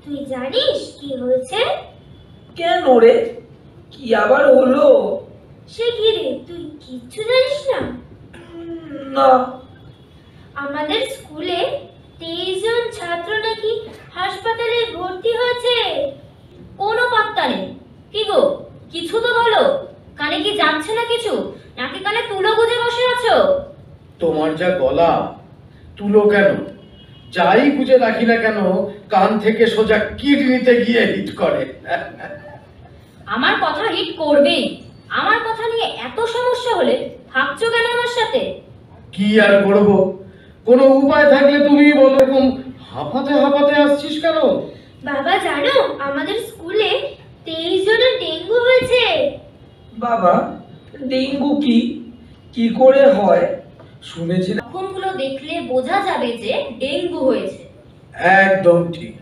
তুই জানিস কি হয়েছে? কেন রে, কি আবার হলো? সে কি রে, তুই কিচ্ছু জানিস না? না। আমাদের স্কুলে 23 জন ছাত্র নাকি হাসপাতালে ভর্তি হয়েছে। কোনো পাত্তা নেই। কি গো, কিছু তো বলো। কানে কি যাচ্ছে না কিছু, নাকি কানে তুলো গুজে বসে আছো? তোমার যা গলা, তুলো কেন, যাই গুজে রাখি না কেন, কান থেকে সোজা কিডনিতে গিয়ে হিট করে। আমার কথা হিট করবেই। আমার কথা নিয়ে এত সমস্যা হলে থাকছো কেন আমার সাথে? কি আর করব, কোনো উপায় থাকলে তুমি বলো। এরকম হাঁপাতে হাঁপাতে আসছিস কেন? বাবা জানো, আমাদের স্কুলে 23 জনের ডেঙ্গু হয়েছে। বাবা, ডেঙ্গু কি কি করে হয়? শুনেছি না। লক্ষণগুলো দেখলে বোঝা যাবে যে ডেঙ্গু হয়েছে। একদম ঠিক।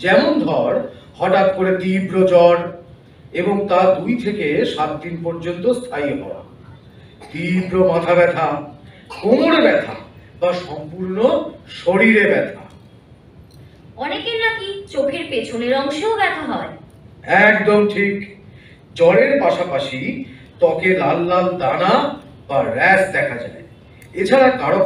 যেমন ধর, হঠাৎ করে তীব্র জ্বর এবং তা 2 থেকে 7 দিন পর্যন্ত স্থায়ী হওয়া, তীব্র মাথা ব্যথা, কোমরে ব্যথা বা সম্পূর্ণ শরীরে ব্যথা। অনেকের নাকি চোখের পেছনের অংশেও ব্যথা হয়। একদম ঠিক। জ্বরের পাশাপাশি ত্বকে লাল লাল দানা বা র্যাশ দেখা যায়। এছাড়া কারো